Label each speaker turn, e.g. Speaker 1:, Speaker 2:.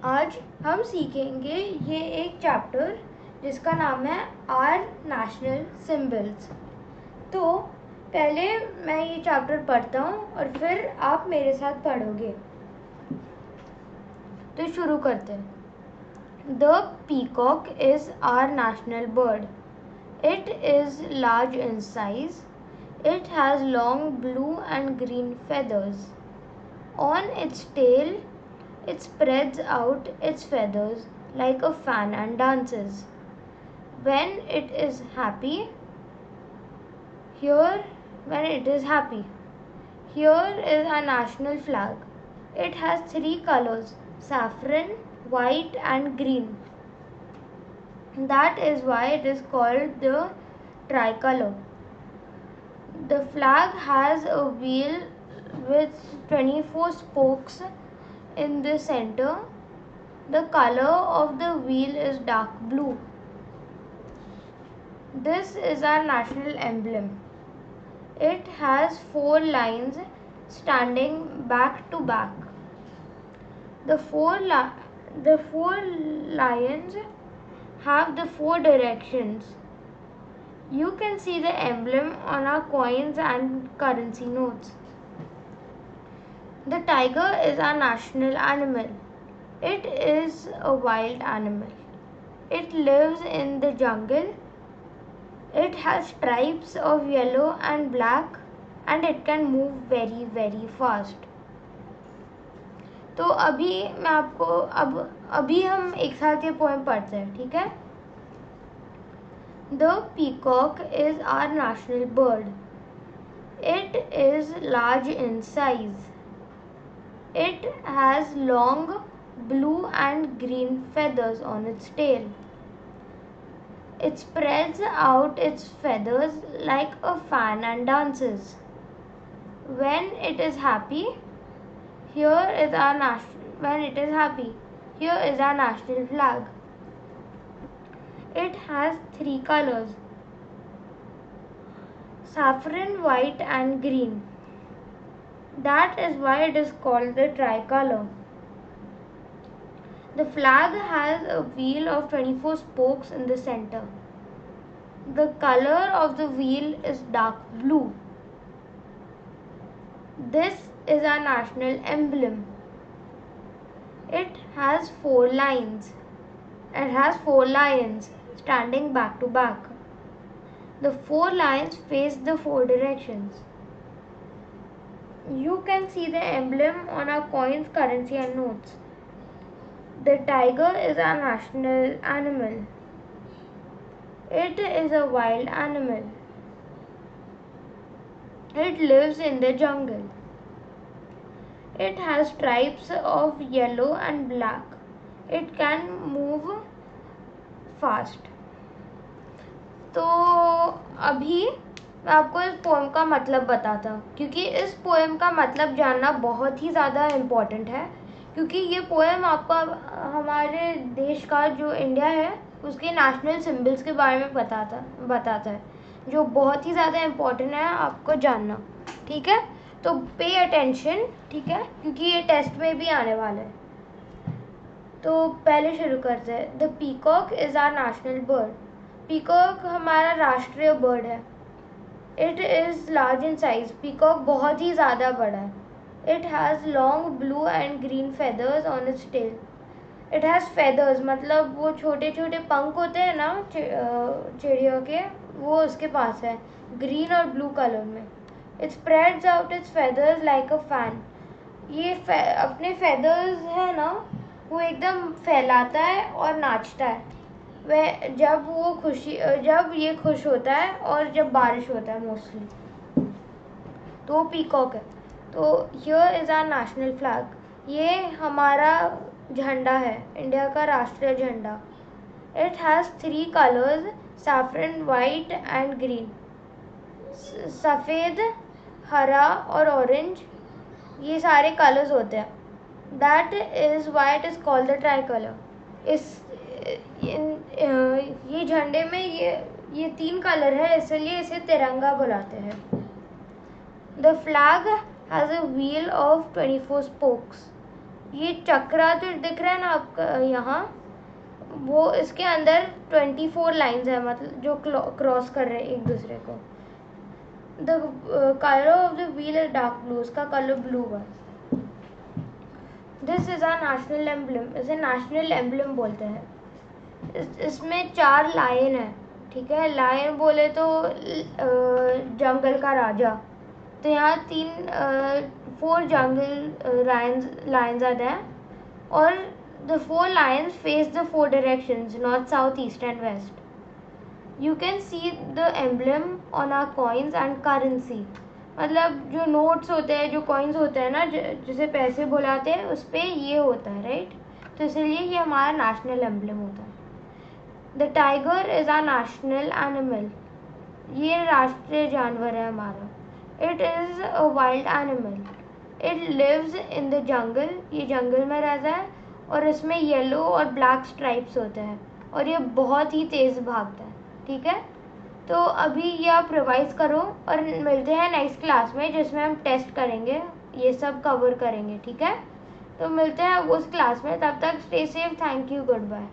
Speaker 1: आज हम सीखेंगे ये एक चैप्टर जिसका नाम है आर नेशनल सिंबल्स। तो पहले मैं ये चैप्टर पढ़ता हूँ और फिर आप मेरे साथ पढ़ोगे। तो शुरू करते हैं। The peacock is our national bird. It is large in size. It has long blue and green feathers. On its tail, it spreads out its feathers like a fan and dances. When it is happy, here is our national flag. It has 3 colors: saffron, white and green. That is why it is called the tricolor. The flag has a wheel with 24 spokes in the center. The color of the wheel is dark blue. This is our national emblem. It has 4 lines standing back to back. The four lions have the 4 directions. You can see the emblem on our coins and currency notes. The tiger is our national animal. It is a wild animal. It lives in the jungle. It has stripes of yellow and black and it can move very very fast. तो अभी हम एक साथ ये poem पढ़ते हैं, ठीक है? The peacock is our national bird. It is large in size. It has long blue and green feathers on its tail. It spreads out its feathers like a fan and dances. When it is happy, here is our national flag. It has 3 colors: saffron, white and green. That is why it is called the tricolor. The flag has a wheel of 24 spokes in the center. The color of the wheel is dark blue. This is our national emblem. It has 4 lines. It has 4 lions standing back to back. The 4 lions face the 4 directions. You can see the emblem on our coins, currency and notes. The tiger is our national animal. It is a wild animal. It lives in the jungle. It has stripes of yellow and black. It can move fast. तो अभी मैं आपको इस poem का मतलब बताता हूँ, क्योंकि इस पोएम का मतलब जानना बहुत ही ज़्यादा इम्पोर्टेंट है, क्योंकि ये पोएम आपको हमारे देश का जो इंडिया है उसके नेशनल सिंबल्स के बारे में बताता है, जो बहुत ही ज़्यादा इम्पोर्टेंट है आपको जानना, ठीक है? तो पे अटेंशन, ठीक है, क्योंकि ये टेस्ट में भी आने वाला है। तो पहले शुरू करते हैं। The peacock is our national bird. Peacock हमारा राष्ट्रीय बर्ड है. It is large in size. Peacock बहुत ही ज़्यादा बड़ा है. It has long blue and green feathers on its tail. It has feathers मतलब वो छोटे छोटे पंख होते हैं ना चिड़ियों के, वो उसके पास है, ग्रीन और ब्लू कलर में. It spreads out it's feathers like a fan. ये अपने फेदर्स है ना, वो एकदम फैलाता है और नाचता है वह जब ये खुश होता है और जब बारिश होता है मोस्टली, तो पीकॉक है. तो here is our national flag. ये हमारा झंडा है, इंडिया का राष्ट्रीय झंडा. It has 3 colours: saffron, white and green. सफ़ेद, हरा और ऑरेंज, ये सारे कलर्स होते हैं. That is why it is called the tricolour. ये झंडे में ये 3 कलर है, इसलिए इसे तिरंगा बुलाते हैं. The flag has a wheel of 24 spokes. ये चक्रा जो दिख रहा है ना आपका यहाँ, वो इसके अंदर 24 लाइंस है, मतलब जो क्रॉस कर रहे हैं एक दूसरे को। The colour of the wheel is dark blue, उसका कलर ब्लू है। This is our national emblem, इसे नेशनल एम्बलम बोलते हैं। इसमें 4 लायन है, ठीक है। लायन बोले तो जंगल का राजा, तो यहाँ 4 जंगल लायंस आते हैं, और the 4 lions face the 4 directions, north, south, east and west. You can see the emblem on our coins and currency. मतलब जो नोट्स होते हैं, जो कॉइन्स होते हैं ना, जिसे पैसे बुलाते हैं, उस पर ये होता है, राइट। तो इसलिए ये हमारा नेशनल एम्बलम होता है। The tiger is our national animal, ये राष्ट्रीय जानवर है हमारा। It is a wild animal, it lives in the jungle, ये जंगल में रहता है, और इसमें येलो और ब्लैक स्ट्राइप्स होते हैं, और ये बहुत ही तेज़ भागता है, ठीक है। तो अभी ये आप रिवाइज करो, और मिलते हैं नेक्स्ट क्लास में, जिसमें हम टेस्ट करेंगे, ये सब कवर करेंगे, ठीक है। तो मिलते हैं उस क्लास में, तब तक stay safe, thank you, good bye.